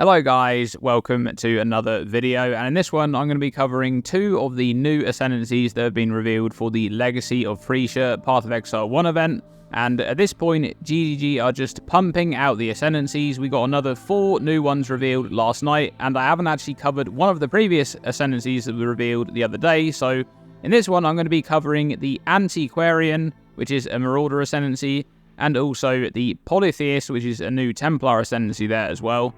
Hello guys, welcome to another video, and in this one I'm going to be covering two of the new ascendancies that have been revealed for the Legacy of Phrecia Path of Exile 1 event. And at this point, GGG are just pumping out the ascendancies. We got another 4 new ones revealed last night, and I haven't actually covered one of the previous ascendancies that were revealed the other day. So in this one I'm going to be covering the Antiquarian, which is a Marauder ascendancy, and also the Polytheist, which is a new Templar ascendancy there as well.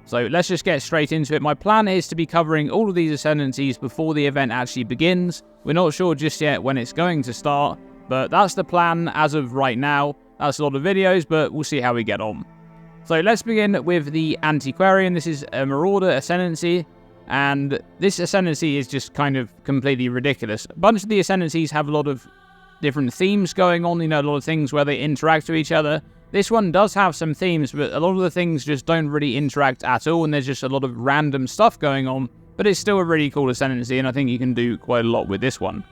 So let's just get straight into it. My plan is to be covering all of these ascendancies before the event actually begins. We're not sure just yet when it's going to start, but that's the plan as of right now. That's a lot of videos, but we'll see how we get on. So let's begin with the Antiquarian. This is a Marauder ascendancy, and this ascendancy is just kind of completely ridiculous. A bunch of the ascendancies have a lot of different themes going on, a lot of things where they interact with each other. This one does have some themes, but a lot of the things just don't really interact at all, and there's just a lot of random stuff going on, but it's still a really cool ascendancy, and I think you can do quite a lot with this one.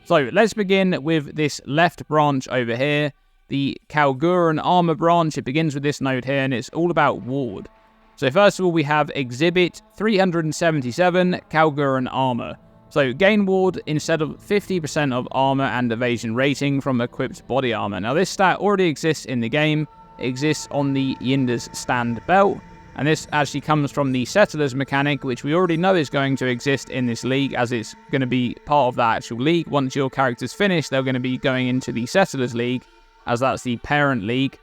So let's begin with this left branch over here, the Calguran Armor branch. It begins with this node here, and it's all about ward. So first of all, we have Exhibit 377, Calguran Armor. So gain ward instead of 50% of armor and evasion rating from equipped body armor. Now this stat already exists in the game. It exists on the Yinda's stand belt, and this actually comes from the Settlers mechanic, which we already know is going to exist in this league, as it's going to be part of that actual league. Once your character's finished, they're going to be going into the Settlers league, as that's the parent league.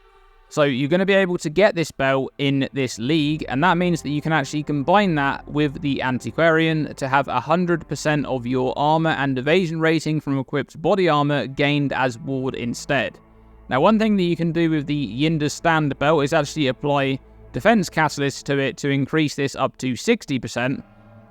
So you're going to be able to get this belt in this league, and that means that you can actually combine that with the Antiquarian to have 100% of your armor and evasion rating from equipped body armor gained as ward instead. Now, one thing that you can do with the Yinda stand belt is actually apply defense catalyst to it to increase this up to 60%.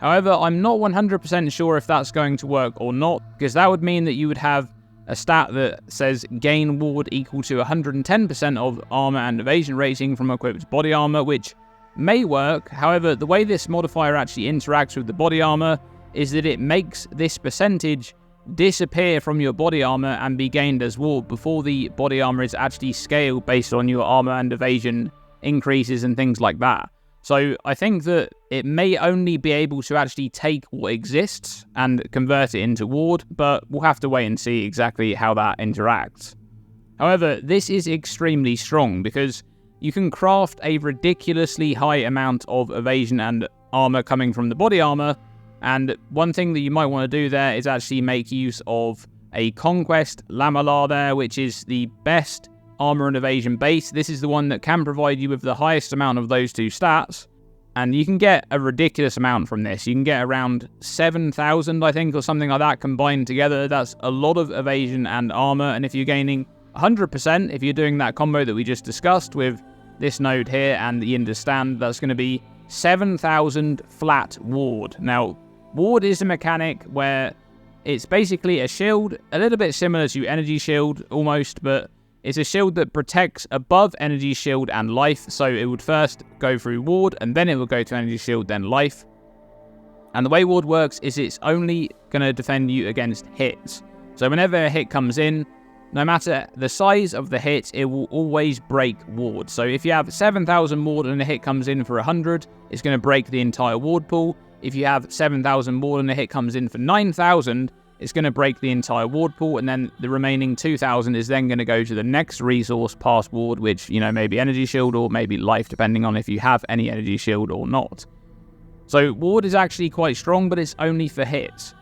However, I'm not 100% sure if that's going to work or not, because that would mean that you would have a stat that says gain ward equal to 110% of armor and evasion rating from equipped body armor, which may work. However, the way this modifier actually interacts with the body armor is that it makes this percentage disappear from your body armor and be gained as ward before the body armor is actually scaled based on your armor and evasion increases and things like that. So I think that it may only be able to actually take what exists and convert it into ward, but we'll have to wait and see exactly how that interacts. However, this is extremely strong because you can craft a ridiculously high amount of evasion and armor coming from the body armor, and one thing that you might want to do there is actually make use of a Conquest Lamellar there, which is the best armor and evasion base. This is the one that can provide you with the highest amount of those two stats, and you can get a ridiculous amount from this. You can get around 7,000, I think, or something like that combined together. That's a lot of evasion and armor, and if you're gaining 100%, if you're doing that combo that we just discussed with this node here and the Yinda stand, that's going to be 7,000 flat ward. Now, ward is a mechanic where it's basically a shield, a little bit similar to energy shield almost, but it's a shield that protects above energy shield and life, so it would first go through ward, and then it will go to energy shield, then life. And the way ward works is it's only going to defend you against hits. So whenever a hit comes in, no matter the size of the hit, it will always break ward. So if you have 7,000 ward and a hit comes in for 100, it's going to break the entire ward pool. If you have 7,000 ward and a hit comes in for 9,000, it's going to break the entire ward pool, and then the remaining 2,000 is then going to go to the next resource past ward, which, maybe energy shield or maybe life, depending on if you have any energy shield or not. So ward is actually quite strong, but it's only for hits.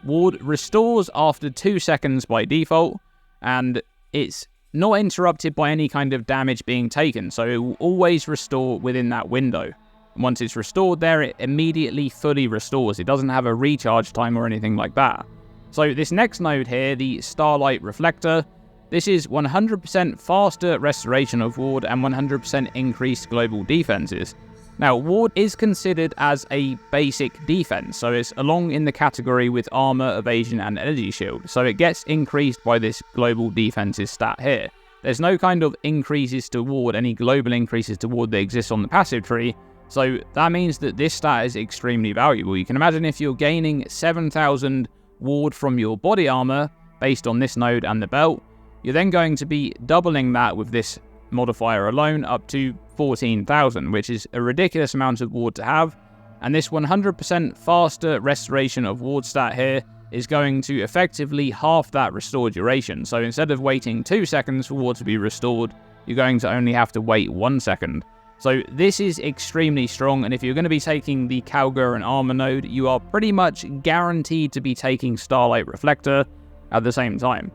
Ward restores after 2 seconds by default, and it's not interrupted by any kind of damage being taken, so it will always restore within that window. Once it's restored there, it immediately fully restores. It doesn't have a recharge time or anything like that. So this next node here, the Starlight Reflector, this is 100% faster restoration of ward and 100% increased global defenses. Now, ward is considered as a basic defense, so it's along in the category with armor, evasion, and energy shield. So it gets increased by this global defenses stat here. There's no kind of increases to ward, any global increases to ward that exist on the passive tree. So that means that this stat is extremely valuable. You can imagine if you're gaining 7,000 ward from your body armor based on this node and the belt, you're then going to be doubling that with this modifier alone up to 14,000, which is a ridiculous amount of ward to have. And this 100% faster restoration of ward stat here is going to effectively half that restore duration. So instead of waiting 2 seconds for ward to be restored, you're going to only have to wait 1 second. So this is extremely strong, and if you're going to be taking the Calgar and Armor node, you are pretty much guaranteed to be taking Starlight Reflector at the same time.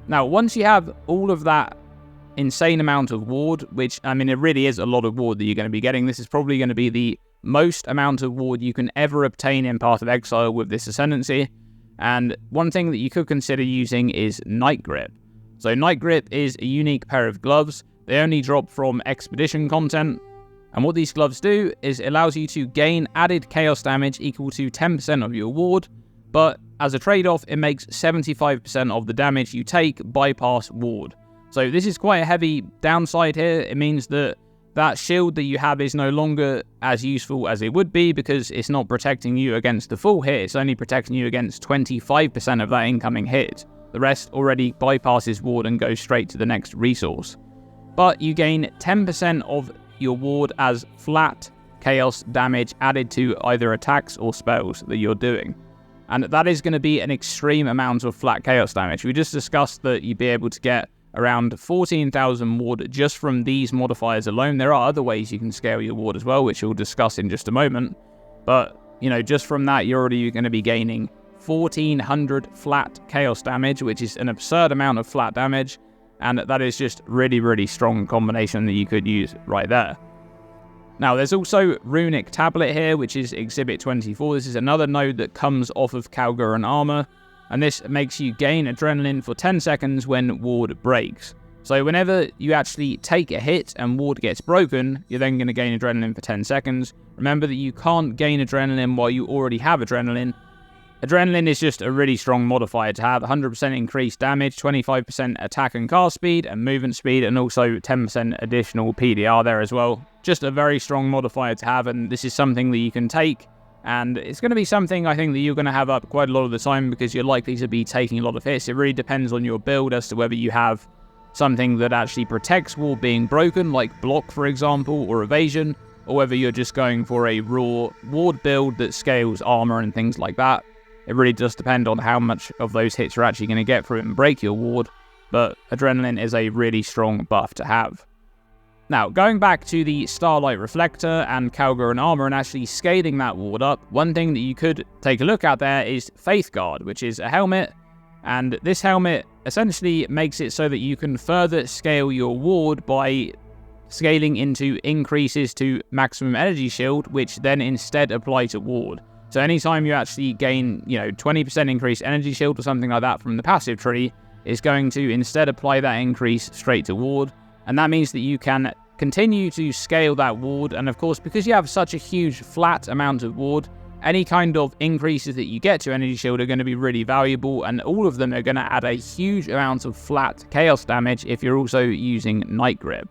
Now, once you have all of that insane amount of ward, which, I mean, it really is a lot of ward that you're going to be getting. This is probably going to be the most amount of ward you can ever obtain in Path of Exile with this ascendancy. And one thing that you could consider using is Night Grip. So Night Grip is a unique pair of gloves. They only drop from Expedition content. And what these gloves do is it allows you to gain added chaos damage equal to 10% of your ward, but as a trade-off, it makes 75% of the damage you take bypass ward. So this is quite a heavy downside here. It means that that shield that you have is no longer as useful as it would be because it's not protecting you against the full hit. It's only protecting you against 25% of that incoming hit. The rest already bypasses ward and goes straight to the next resource. But you gain 10% of your ward as flat chaos damage added to either attacks or spells that you're doing. And that is going to be an extreme amount of flat chaos damage. We just discussed that you'd be able to get around 14,000 ward just from these modifiers alone. There are other ways you can scale your ward as well, which we'll discuss in just a moment. But, you know, just from that, you're already going to be gaining 1,400 flat chaos damage, which is an absurd amount of flat damage. And that is just really, really strong combination that you could use right there. Now, there's also Runic Tablet here, which is Exhibit 24. This is another node that comes off of Calgar and Armor. And this makes you gain Adrenaline for 10 seconds when ward breaks. So whenever you actually take a hit and ward gets broken, you're then going to gain Adrenaline for 10 seconds. Remember that you can't gain Adrenaline while you already have Adrenaline. Adrenaline is just a really strong modifier to have. 100% increased damage, 25% attack and cast speed and movement speed, and also 10% additional PDR there as well. Just a very strong modifier to have, and this is something that you can take. And it's going to be something I think that you're going to have up quite a lot of the time because you're likely to be taking a lot of hits. It really depends on your build as to whether you have something that actually protects ward being broken, like block for example, or evasion, or whether you're just going for a raw ward build that scales armor and things like that. It really does depend on how much of those hits you're actually going to get through and break your ward, but Adrenaline is a really strong buff to have. Now, going back to the Starlight Reflector and Calgar and Armor and actually scaling that ward up, one thing that you could take a look at there is Faith Guard, which is a helmet, and this helmet essentially makes it so that you can further scale your ward by scaling into increases to maximum energy shield, which then instead apply to ward. So anytime you actually gain, 20% increased energy shield or something like that from the passive tree, it's going to instead apply that increase straight to ward. And that means that you can continue to scale that ward. And of course, because you have such a huge flat amount of ward, any kind of increases that you get to energy shield are going to be really valuable. And all of them are going to add a huge amount of flat chaos damage if you're also using Night Grip.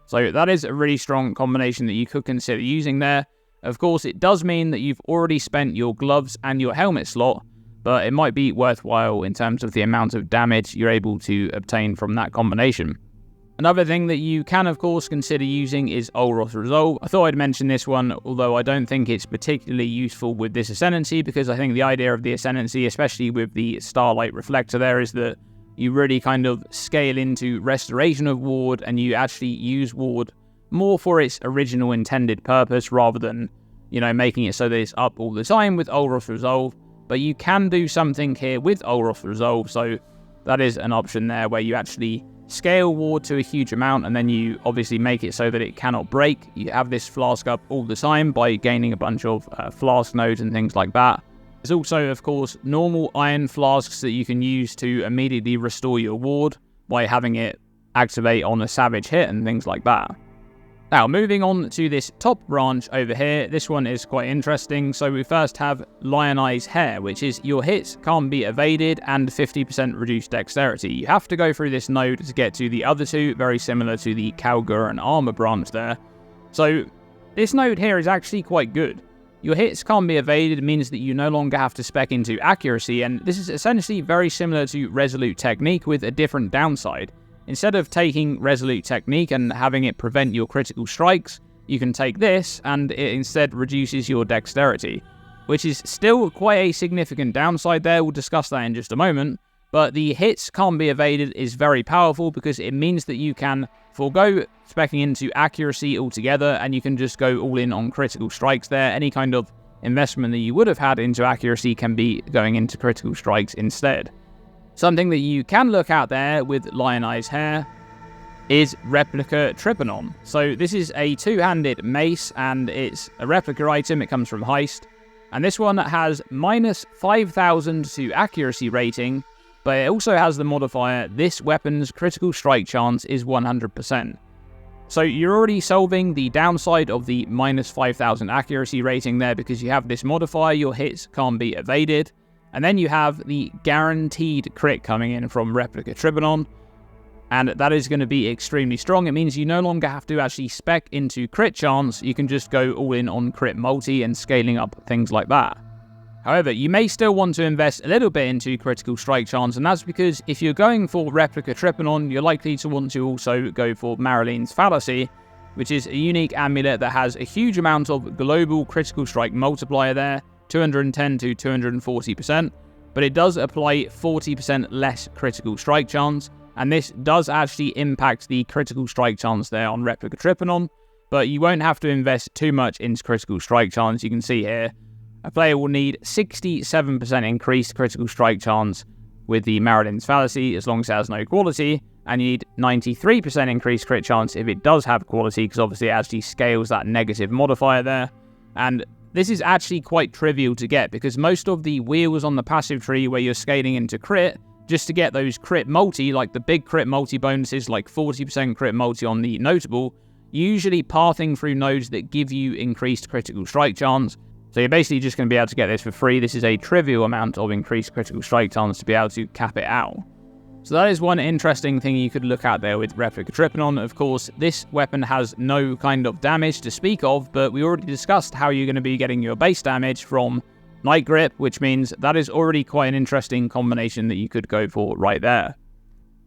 So that is a really strong combination that you could consider using there. Of course, it does mean that you've already spent your gloves and your helmet slot, but it might be worthwhile in terms of the amount of damage you're able to obtain from that combination. Another thing that you can, of course, consider using is Olroth's Resolve. I thought I'd mention this one, although I don't think it's particularly useful with this ascendancy, because I think the idea of the ascendancy, especially with the Starlight Reflector there, is that you really kind of scale into restoration of ward, and you actually use ward more for its original intended purpose, rather than, making it so that it's up all the time with Olroth's Resolve. But you can do something here with Olroth's Resolve, so that is an option there where you actually scale ward to a huge amount, and then you obviously make it so that it cannot break. You have this flask up all the time by gaining a bunch of flask nodes and things like that. There's also, of course, normal iron flasks that you can use to immediately restore your ward by having it activate on a savage hit and things like that. Now, moving on to this top branch over here, this one is quite interesting. So we first have Lionized Hair, which is your hits can't be evaded and 50% reduced dexterity. You have to go through this node to get to the other two, very similar to the Calgar and Armor branch there. So this node here is actually quite good. Your hits can't be evaded means that you no longer have to spec into accuracy, and this is essentially very similar to Resolute Technique with a different downside. instead of taking Resolute Technique and having it prevent your critical strikes, you can take this and it instead reduces your dexterity, which is still quite a significant downside there. We'll discuss that in just a moment. But the hits can't be evaded is very powerful because it means that you can forego speccing into accuracy altogether and you can just go all in on critical strikes there. Any kind of investment that you would have had into accuracy can be going into critical strikes instead. Something that you can look at there with Lionized Hair is Replica Tripanon. So this is a two-handed mace and it's a replica item. It comes from Heist. And this one has minus 5,000 to accuracy rating, but it also has the modifier, this weapon's critical strike chance is 100%. So you're already solving the downside of the minus 5,000 accuracy rating there because you have this modifier, your hits can't be evaded. And then you have the guaranteed crit coming in from Replica Tripanon, and that is going to be extremely strong. It means you no longer have to actually spec into crit chance, you can just go all in on crit multi and scaling up things like that. However, you may still want to invest a little bit into critical strike chance, and that's because if you're going for Replica Tripanon, you're likely to want to also go for Marauder's Fallacy, which is a unique amulet that has a huge amount of global critical strike multiplier there, 210 to 240%, but it does apply 40% less critical strike chance, and this does actually impact the critical strike chance there on Replica Tripanon, but you won't have to invest too much into critical strike chance. You can see here, a player will need 67% increased critical strike chance with the Marauder's Fallacy as long as it has no quality, and you need 93% increased crit chance if it does have quality, because obviously it actually scales that negative modifier there. And this is actually quite trivial to get because most of the wheels on the passive tree where you're scaling into crit, just to get those crit multi, like the big crit multi bonuses, like 40% crit multi on the notable, usually pathing through nodes that give you increased critical strike chance. So you're basically just going to be able to get this for free. This is a trivial amount of increased critical strike chance to be able to cap it out. So that is one interesting thing you could look at there with Replica Tripanon. Of course, this weapon has no kind of damage to speak of, but we already discussed how you're going to be getting your base damage from Night Grip, which means that is already quite an interesting combination that you could go for right there.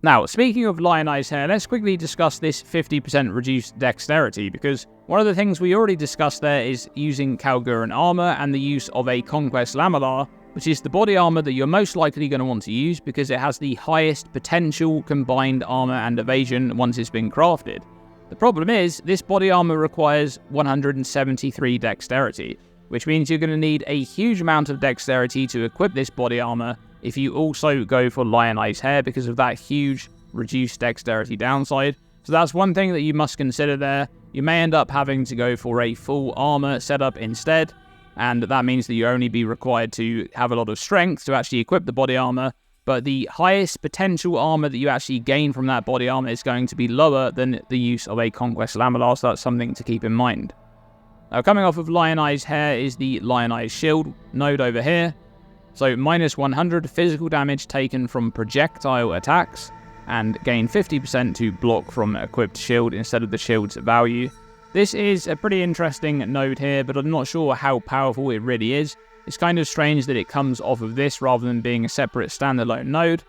Now, speaking of Lionized Hair, let's quickly discuss this 50% reduced dexterity, because one of the things we already discussed there is using Kalguran armor and the use of a Conquest Lamellar, which is the body armor that you're most likely going to want to use because it has the highest potential combined armor and evasion once it's been crafted. The problem is, this body armor requires 173 dexterity, which means you're going to need a huge amount of dexterity to equip this body armor if you also go for Lionized Hair because of that huge reduced dexterity downside. So that's one thing that you must consider there. You may end up having to go for a full armor setup instead, and that means that you only be required to have a lot of strength to actually equip the body armor, but the highest potential armor that you actually gain from that body armor is going to be lower than the use of a Conquest Lamellar, so that's something to keep in mind. Now, coming off of Lionized Hair is the Lionized Shield node over here. So minus 100 physical damage taken from projectile attacks, and gain 50% to block from equipped shield instead of the shield's value. This is a pretty interesting node here, but I'm not sure how powerful it really is. It's kind of strange that it comes off of this rather than being a separate standalone node.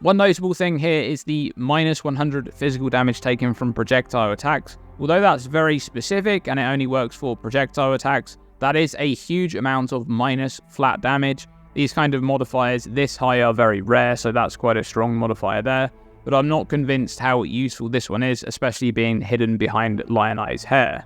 One notable thing here is the minus 100 physical damage taken from projectile attacks. Although that's very specific and it only works for projectile attacks, that is a huge amount of minus flat damage. These kind of modifiers this high are very rare, so that's quite a strong modifier there. But I'm not convinced how useful this one is, especially being hidden behind Lionized Hair.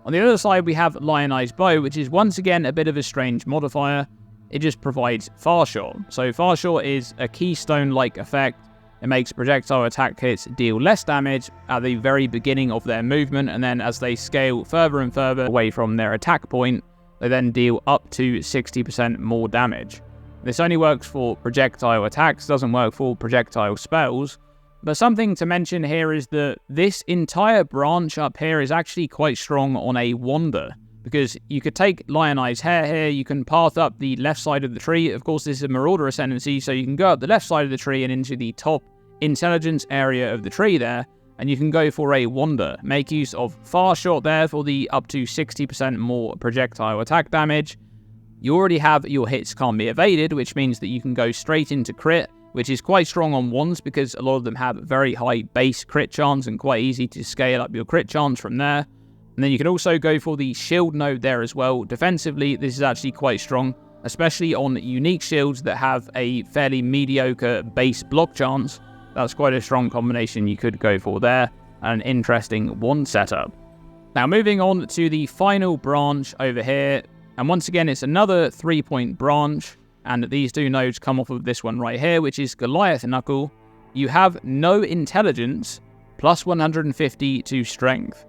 On the other side, we have Lionized Bow, which is once again a bit of a strange modifier. It just provides Far Shot. So Far Shot is a keystone-like effect. It makes projectile attack hits deal less damage at the very beginning of their movement, and then as they scale further and further away from their attack point, they then deal up to 60% more damage. This only works for projectile attacks, doesn't work for projectile spells. But something to mention here is that this entire branch up here is actually quite strong on a wander, because you could take Lionized Hair here, you can path up the left side of the tree. Of course, this is a Marauder ascendancy, so you can go up the left side of the tree and into the top intelligence area of the tree there, and you can go for a wander. Make use of Far Shot there for the up to 60% more projectile attack damage. You already have your hits can't be evaded, which means that you can go straight into crit, which is quite strong on wands because a lot of them have very high base crit chance and quite easy to scale up your crit chance from there. And then you can also go for the shield node there as well. Defensively, this is actually quite strong, especially on unique shields that have a fairly mediocre base block chance. That's quite a strong combination you could go for there, and an interesting wand setup. Now moving on to the final branch over here, and once again it's another 3-point branch, and these two nodes come off of this one right here, which is Goliath Knuckle. You have no intelligence, plus 150 to strength.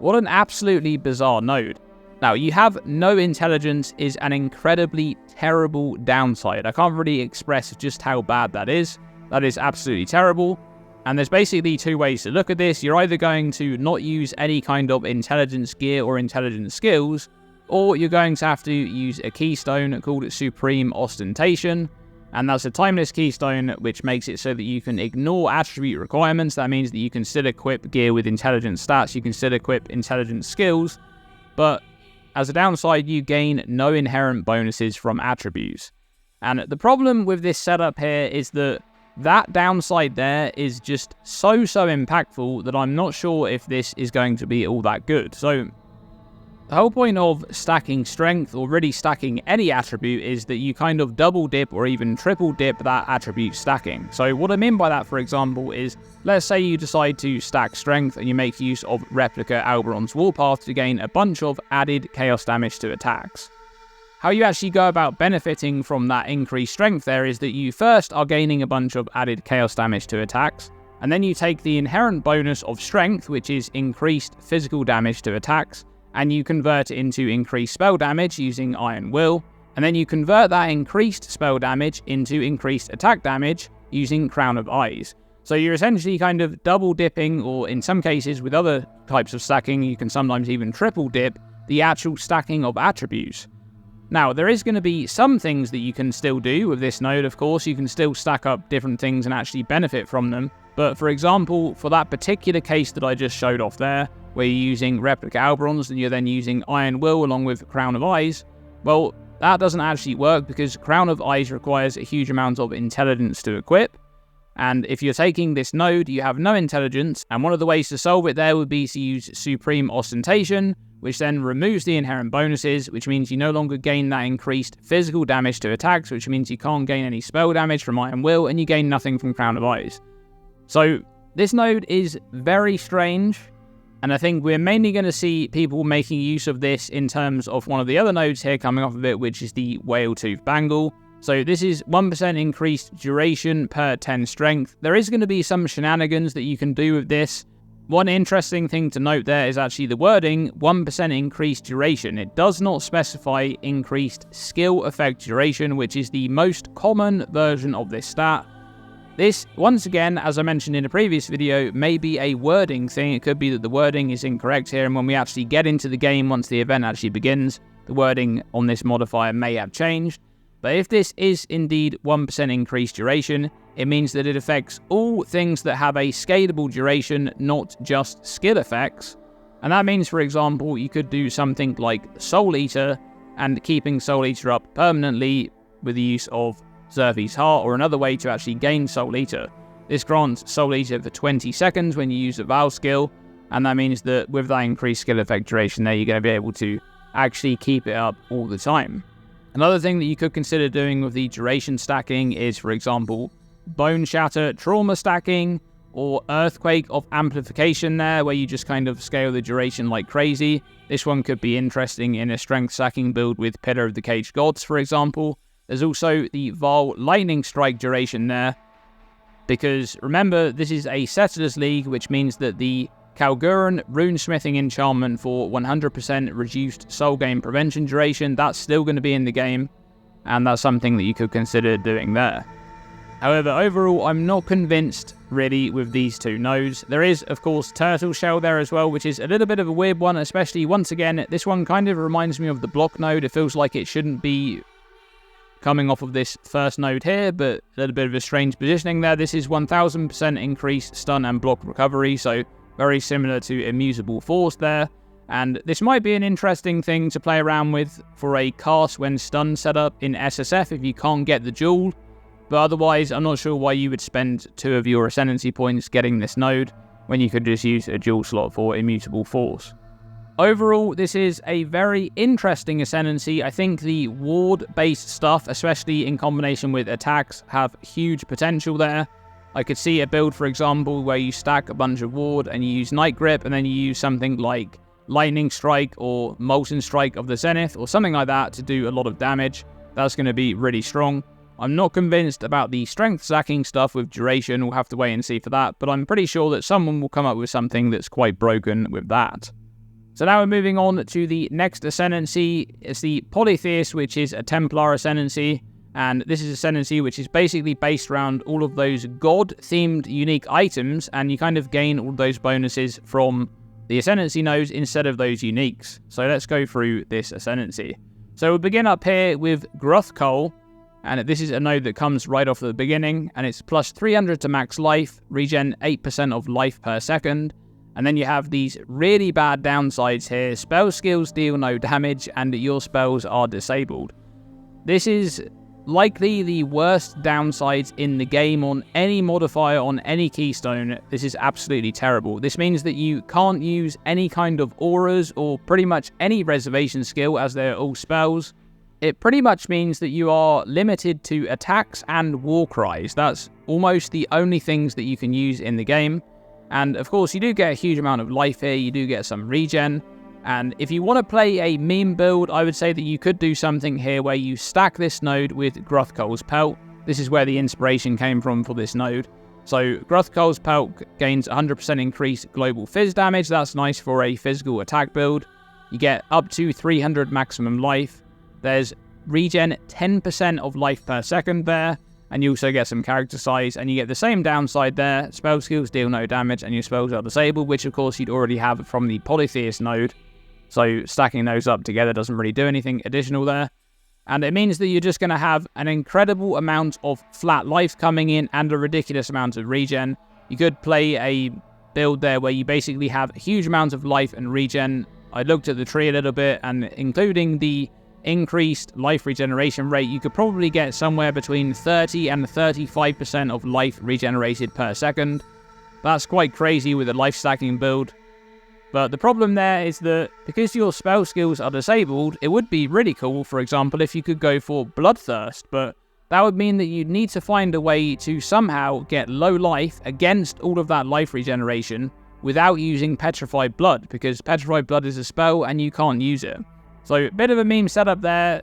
What an absolutely bizarre node. Now, you have no intelligence is an incredibly terrible downside. I can't really express just how bad that is. That is absolutely terrible. And there's basically two ways to look at this. You're either going to not use any kind of intelligence gear or intelligence skills, or you're going to have to use a keystone called Supreme Ostentation. And that's a timeless keystone, which makes it so that you can ignore attribute requirements. That means that you can still equip gear with intelligence stats, you can still equip intelligence skills, but as a downside, you gain no inherent bonuses from attributes. And the problem with this setup here is that downside there is just so impactful that I'm not sure if this is going to be all that good. So the whole point of stacking strength, or really stacking any attribute, is that you kind of double dip or even triple dip that attribute stacking. So what I mean by that, for example, is let's say you decide to stack strength and you make use of Replica Alberon's Warpath to gain a bunch of added chaos damage to attacks. How you actually go about benefiting from that increased strength there is that you first are gaining a bunch of added chaos damage to attacks, and then you take the inherent bonus of strength, which is increased physical damage to attacks, and you convert it into increased spell damage using Iron Will, and then you convert that increased spell damage into increased attack damage using Crown of Eyes. So you're essentially kind of double dipping, or in some cases with other types of stacking, you can sometimes even triple dip the actual stacking of attributes. Now, there is going to be some things that you can still do with this node, of course. You can still stack up different things and actually benefit from them. But for example, for that particular case that I just showed off there, where you're using Replica Alberons and you're then using Iron Will along with Crown of Eyes, well, that doesn't actually work because Crown of Eyes requires a huge amount of intelligence to equip. And if you're taking this node, you have no intelligence, and one of the ways to solve it there would be to use Supreme Ostentation, which then removes the inherent bonuses, which means you no longer gain that increased physical damage to attacks, which means you can't gain any spell damage from Iron Will, and you gain nothing from Crown of Eyes. So this node is very strange, and I think we're mainly going to see people making use of this in terms of one of the other nodes here coming off of it, which is the Whale Tooth Bangle. So this is 1% increased duration per 10 strength. There is going to be some shenanigans that you can do with this. One interesting thing to note there is actually the wording, 1% increased duration. It does not specify increased skill effect duration, which is the most common version of this stat. This, once again, as I mentioned in a previous video, may be a wording thing. It could be that the wording is incorrect here, and when we actually get into the game, once the event actually begins, the wording on this modifier may have changed. But if this is indeed 1% increased duration, it means that it affects all things that have a scalable duration, not just skill effects. And that means, for example, you could do something like Soul Eater, and keeping Soul Eater up permanently with the use of Zervi's Heart, or another way to actually gain Soul Eater. This grants Soul Eater for 20 seconds when you use a Val skill, and that means that with that increased skill effect duration there, you're going to be able to actually keep it up all the time. Another thing that you could consider doing with the duration stacking is, for example, Bone Shatter Trauma stacking, or Earthquake of Amplification there, where you just kind of scale the duration like crazy. This one could be interesting in a strength stacking build with Pillar of the Caged Gods, for example. There's also the Val Lightning Strike duration there, because remember, this is a Settlers League, which means that the Kalguran Runesmithing enchantment for 100% reduced soul gain prevention duration, that's still going to be in the game, and that's something that you could consider doing there. However, overall, I'm not convinced, really, with these two nodes. There is, of course, Turtle Shell there as well, which is a little bit of a weird one, especially, once again, this one kind of reminds me of the block node. It feels like it shouldn't be coming off of this first node here, but a little bit of a strange positioning there. This is 1000% increased stun and block recovery, so very similar to Immutable Force there. And this might be an interesting thing to play around with for a cast when stun setup in SSF if you can't get the jewel. But otherwise, I'm not sure why you would spend 2 of your ascendancy points getting this node when you could just use a dual slot for Immutable Force. Overall, this is a very interesting ascendancy. I think the ward-based stuff, especially in combination with attacks, have huge potential there. I could see a build, for example, where you stack a bunch of ward and you use Night Grip, and then you use something like Lightning Strike or Molten Strike of the Zenith or something like that to do a lot of damage. That's going to be really strong. I'm not convinced about the strength stacking stuff with duration. We'll have to wait and see for that, but I'm pretty sure that someone will come up with something that's quite broken with that. So now we're moving on to the next ascendancy. It's the Polytheist, which is a Templar ascendancy, and this is ascendancy which is basically based around all of those god-themed unique items, and you kind of gain all those bonuses from the ascendancy nodes instead of those uniques. So let's go through this ascendancy. So we'll begin up here with Gruthkull, and this is a node that comes right off the beginning, and it's plus 300 to max life, regen 8% of life per second, and then you have these really bad downsides here. Spell skills deal no damage, and your spells are disabled. This is likely the worst downsides in the game on any modifier on any keystone. This is absolutely terrible. This means that you can't use any kind of auras or pretty much any reservation skill, as they're all spells. It pretty much means that you are limited to attacks and war cries. That's almost the only things that you can use in the game. And of course, you do get a huge amount of life here. You do get some regen. And if you want to play a meme build, I would say that you could do something here where you stack this node with Gruthkull's Pelt. This is where the inspiration came from for this node. So Gruthkull's Pelt gains 100% increased global phys damage. That's nice for a physical attack build. You get up to 300 maximum life. There's regen 10% of life per second there, and you also get some character size, and you get the same downside there. Spell skills deal no damage, and your spells are disabled, which of course you'd already have from the Polytheist node. So stacking those up together doesn't really do anything additional there. And it means that you're just going to have an incredible amount of flat life coming in and a ridiculous amount of regen. You could play a build there where you basically have a huge amount of life and regen. I looked at the tree a little bit, and including the increased life regeneration rate, you could probably get somewhere between 30 and 35% of life regenerated per second. That's quite crazy with a life stacking build. But the problem there is that because your spell skills are disabled, it would be really cool, for example, if you could go for Bloodthirst, but that would mean that you'd need to find a way to somehow get low life against all of that life regeneration without using Petrified Blood, because Petrified Blood is a spell and you can't use it. So a bit of a meme setup there.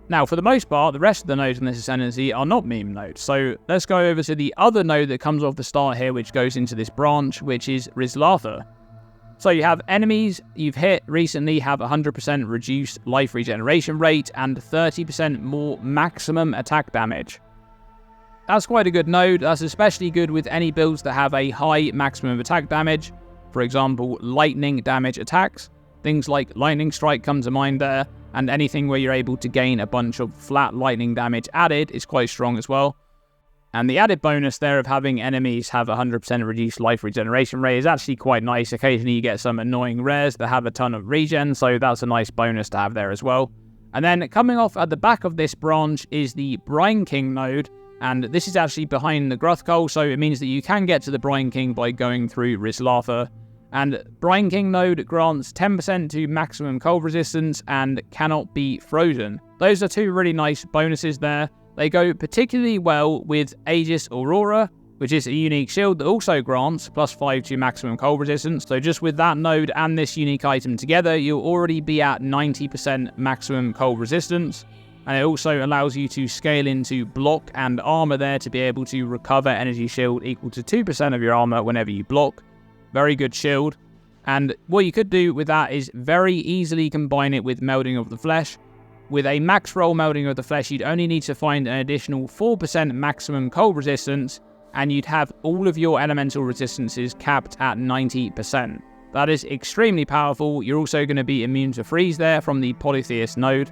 Now, for the most part, the rest of the nodes in this ascendancy are not meme nodes. So let's go over to the other node that comes off the start here, which goes into this branch, which is Rizlatha. So you have enemies you've hit recently have 100% reduced life regeneration rate and 30% more maximum attack damage. That's quite a good node. That's especially good with any builds that have a high maximum attack damage. For example, lightning damage attacks. Things like Lightning Strike come to mind there, and anything where you're able to gain a bunch of flat lightning damage added is quite strong as well. And the added bonus there of having enemies have 100% reduced life regeneration rate is actually quite nice. Occasionally you get some annoying rares that have a ton of regen, so that's a nice bonus to have there as well. And then coming off at the back of this branch is the Brine King node, and this is actually behind the Gruthkull, so it means that you can get to the Brine King by going through Rizlatha. And Brine King node grants 10% to maximum cold resistance and cannot be frozen. Those are two really nice bonuses there. They go particularly well with Aegis Aurora, which is a unique shield that also grants +5 to maximum cold resistance. So just with that node and this unique item together, you'll already be at 90% maximum cold resistance. And it also allows you to scale into block and armor there to be able to recover energy shield equal to 2% of your armor whenever you block. Very good shield. And what you could do with that is very easily combine it with Melding of the Flesh. With a max roll Melding of the Flesh, you'd only need to find an additional 4% maximum cold resistance, and you'd have all of your elemental resistances capped at 90%. That is extremely powerful. You're also going to be immune to freeze there from the Polytheist node.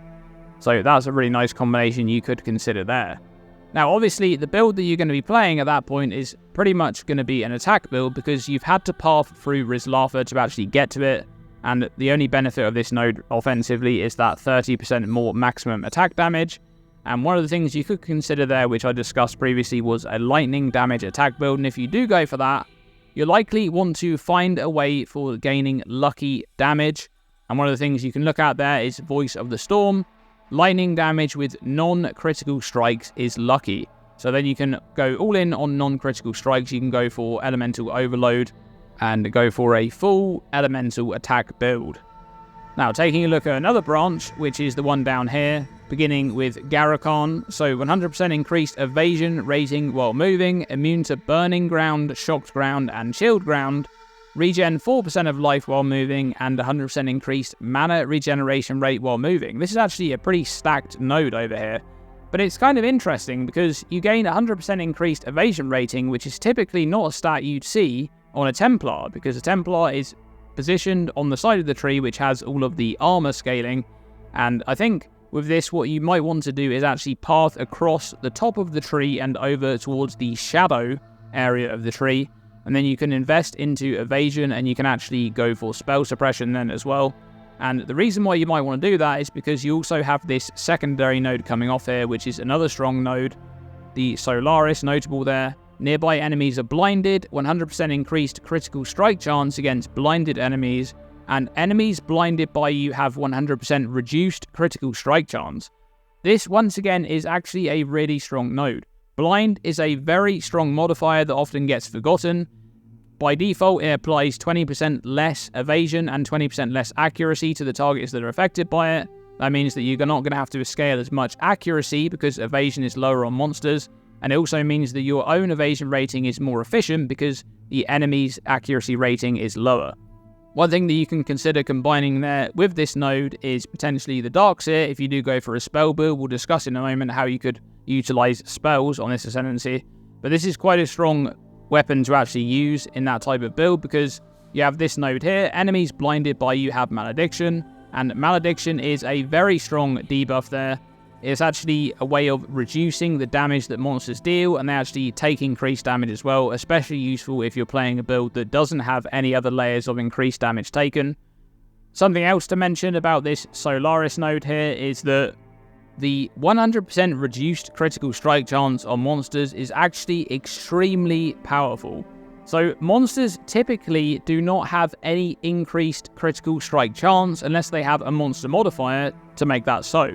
So that's a really nice combination you could consider there. Now, obviously, the build that you're going to be playing at that point is pretty much going to be an attack build because you've had to path through Rizlatha to actually get to it. And the only benefit of this node offensively is that 30% more maximum attack damage. And one of the things you could consider there, which I discussed previously, was a lightning damage attack build. And if you do go for that, you likely want to find a way for gaining lucky damage. And one of the things you can look at there is Voice of the Storm. Lightning damage with non-critical strikes is lucky. So then you can go all in on non-critical strikes. You can go for Elemental Overload and go for a full Elemental attack build. Now, taking a look at another branch, which is the one down here, beginning with Garrukon. So 100% increased evasion rating while moving, immune to burning ground, shocked ground, and chilled ground, regen 4% of life while moving, and 100% increased mana regeneration rate while moving. This is actually a pretty stacked node over here. But it's kind of interesting because you gain 100% increased evasion rating, which is typically not a stat you'd see on a Templar, because a Templar is positioned on the side of the tree, which has all of the armor scaling. And I think with this, what you might want to do is actually path across the top of the tree and over towards the shadow area of the tree. And then you can invest into evasion, and you can actually go for spell suppression then as well. And the reason why you might want to do that is because you also have this secondary node coming off here, which is another strong node. The Solaris, notable there. Nearby enemies are blinded, 100% increased critical strike chance against blinded enemies, and enemies blinded by you have 100% reduced critical strike chance. This, once again, is actually a really strong node. Blind is a very strong modifier that often gets forgotten. By default, it applies 20% less evasion and 20% less accuracy to the targets that are affected by it. That means that you're not going to have to scale as much accuracy because evasion is lower on monsters. And it also means that your own evasion rating is more efficient because the enemy's accuracy rating is lower. One thing that you can consider combining there with this node is potentially the Darkseer. If you do go for a spell build, we'll discuss in a moment how you could utilize spells on this ascendancy. But this is quite a strong weapon to actually use in that type of build because you have this node here. Enemies blinded by you have Malediction, and Malediction is a very strong debuff there. It's actually a way of reducing the damage that monsters deal, and they actually take increased damage as well, especially useful if you're playing a build that doesn't have any other layers of increased damage taken. Something else to mention about this Solaris node here is that the 100% reduced critical strike chance on monsters is actually extremely powerful. So monsters typically do not have any increased critical strike chance unless they have a monster modifier to make that so.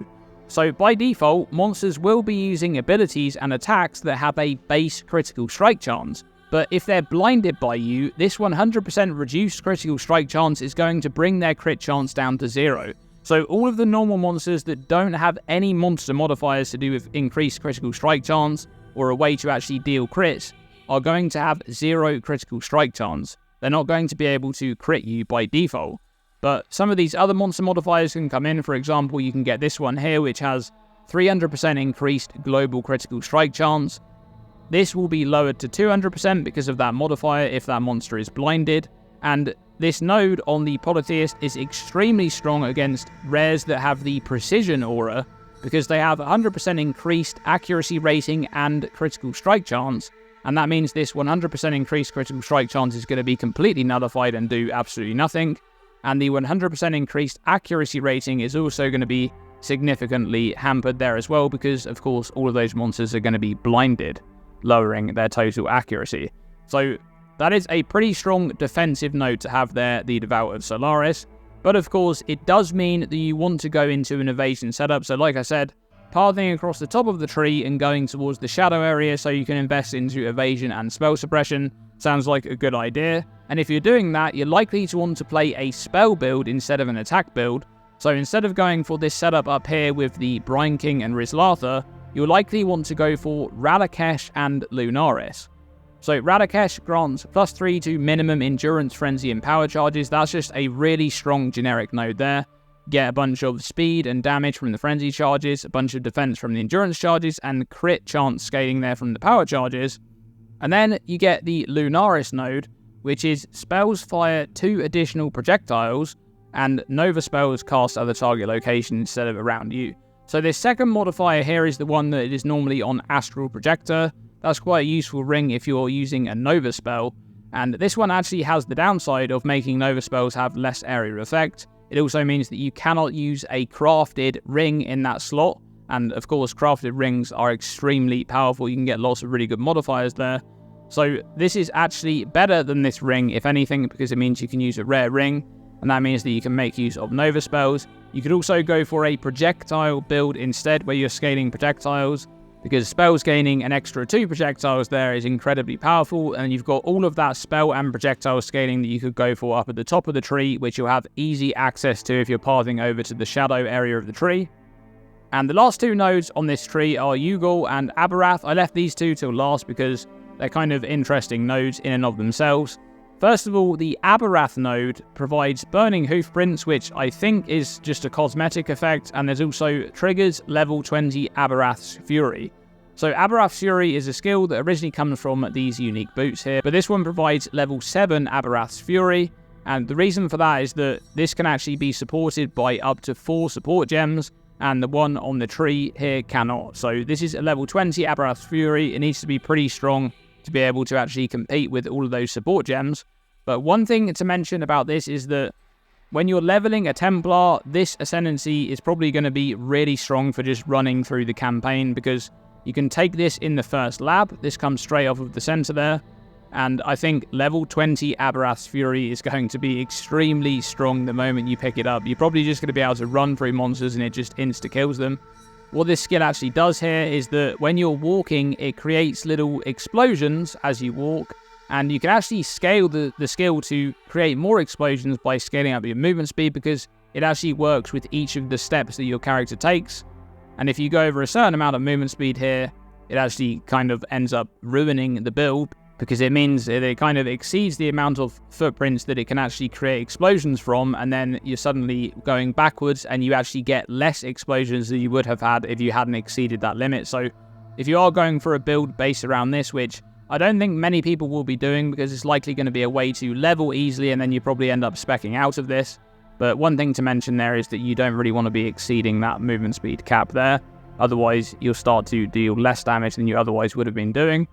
So by default, monsters will be using abilities and attacks that have a base critical strike chance. But if they're blinded by you, this 100% reduced critical strike chance is going to bring their crit chance down to 0. So all of the normal monsters that don't have any monster modifiers to do with increased critical strike chance or a way to actually deal crits are going to have 0 critical strike chance. They're not going to be able to crit you by default. But some of these other monster modifiers can come in. For example, you can get this one here, which has 300% increased global critical strike chance. This will be lowered to 200% because of that modifier if that monster is blinded. And this node on the Polytheist is extremely strong against rares that have the Precision aura because they have 100% increased accuracy rating and critical strike chance. And that means this 100% increased critical strike chance is going to be completely nullified and do absolutely nothing. And the 100% increased accuracy rating is also going to be significantly hampered there as well because, of course, all of those monsters are going to be blinded, lowering their total accuracy. So that is a pretty strong defensive node to have there, the Devout of Solaris. But, of course, it does mean that you want to go into an evasion setup. So, like I said, pathing across the top of the tree and going towards the shadow area so you can invest into evasion and spell suppression sounds like a good idea. And if you're doing that, you're likely to want to play a spell build instead of an attack build. So instead of going for this setup up here with the Brine King and Rizlatha, you'll likely want to go for Radakesh and Lunaris. So Radakesh grants +3 to minimum endurance, frenzy, and power charges. That's just a really strong generic node there. Get a bunch of speed and damage from the frenzy charges, a bunch of defense from the endurance charges, and crit chance scaling there from the power charges. And then you get the Lunaris node, which is spells fire 2 additional projectiles, and Nova spells cast at the target location instead of around you. So this second modifier here is the one that is normally on Astral Projector. That's quite a useful ring if you're using a Nova spell. And this one actually has the downside of making Nova spells have less area effect. It also means that you cannot use a crafted ring in that slot. And of course, crafted rings are extremely powerful. You can get lots of really good modifiers there. So this is actually better than this ring, if anything, because it means you can use a rare ring. And that means that you can make use of Nova spells. You could also go for a projectile build instead, where you're scaling projectiles, because spells gaining an extra 2 projectiles there is incredibly powerful, and you've got all of that spell and projectile scaling that you could go for up at the top of the tree, which you'll have easy access to if you're pathing over to the shadow area of the tree. And the last 2 nodes on this tree are Ugal and Abarath. I left these 2 till last because they're kind of interesting nodes in and of themselves. First of all, the Abarath node provides Burning Hoofprints, which I think is just a cosmetic effect, and there's also triggers level 20 Abarath's Fury. So Abarath's Fury is a skill that originally comes from these unique boots here, but this one provides level 7 Abarath's Fury, and the reason for that is that this can actually be supported by up to 4 support gems, and the one on the tree here cannot. So this is a level 20 Abarath's Fury. It needs to be pretty strong to be able to actually compete with all of those support gems. But one thing to mention about this is that when you're leveling a Templar, this ascendancy is probably going to be really strong for just running through the campaign, because you can take this in the first lab. This comes straight off of the center there. And I think level 20 Abarath's Fury is going to be extremely strong the moment you pick it up. You're probably just going to be able to run through monsters and it just insta-kills them. What this skill actually does here is that when you're walking, it creates little explosions as you walk, and you can actually scale the skill to create more explosions by scaling up your movement speed, because it actually works with each of the steps that your character takes. And if you go over a certain amount of movement speed here, it actually kind of ends up ruining the build, because it means that it kind of exceeds the amount of footprints that it can actually create explosions from, and then you're suddenly going backwards and you actually get less explosions than you would have had if you hadn't exceeded that limit. So if you are going for a build based around this, which I don't think many people will be doing, because it's likely going to be a way to level easily and then you probably end up speccing out of this. But one thing to mention there is that you don't really want to be exceeding that movement speed cap there. Otherwise, you'll start to deal less damage than you otherwise would have been doing.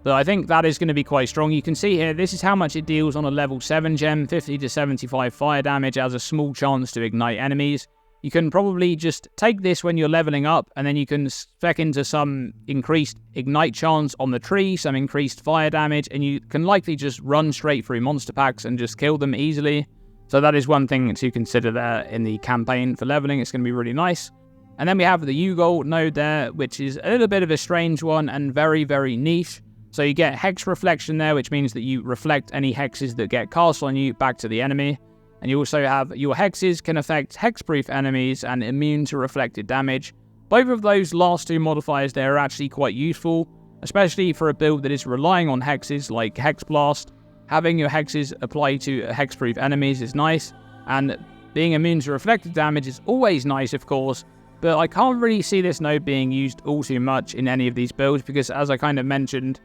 But I think that is going to be quite strong. You can see here, this is how much it deals on a level 7 gem, 50 to 75 fire damage, has a small chance to ignite enemies. You can probably just take this when you're leveling up, and then you can spec into some increased ignite chance on the tree, some increased fire damage, and you can likely just run straight through monster packs and just kill them easily. So that is one thing to consider there in the campaign for leveling. It's going to be really nice. And then we have the Ugal node there, which is a little bit of a strange one and very, very niche. So you get Hex Reflection there, which means that you reflect any hexes that get cast on you back to the enemy. And you also have your hexes can affect hexproof enemies and immune to reflected damage. Both of those last 2 modifiers there are actually quite useful, especially for a build that is relying on hexes like Hex Blast. Having your hexes apply to hexproof enemies is nice, and being immune to reflected damage is always nice, of course, but I can't really see this node being used all too much in any of these builds, because as I kind of mentioned,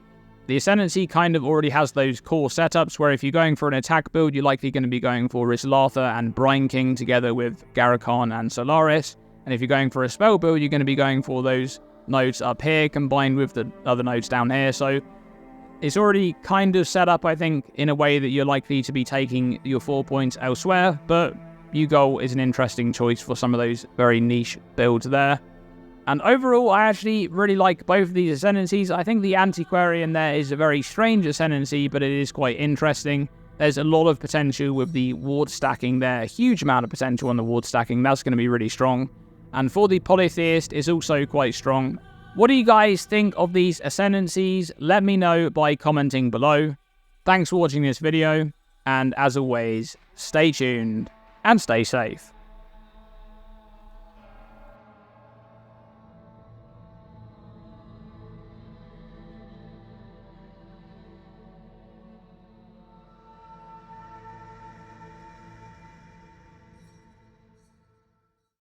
the Ascendancy kind of already has those core setups where if you're going for an attack build, you're likely going to be going for Rislatha and Brine King together with Garakan and Solaris. And if you're going for a spell build, you're going to be going for those nodes up here combined with the other nodes down here. So it's already kind of set up, I think, in a way that you're likely to be taking your 4 points elsewhere. But Ugal is an interesting choice for some of those very niche builds there. And overall, I actually really like both of these ascendancies. I think the Antiquarian there is a very strange ascendancy, but it is quite interesting. There's a lot of potential with the ward stacking there. A huge amount of potential on the ward stacking. That's going to be really strong. And for the Polytheist, is also quite strong. What do you guys think of these ascendancies? Let me know by commenting below. Thanks for watching this video. And as always, stay tuned and stay safe.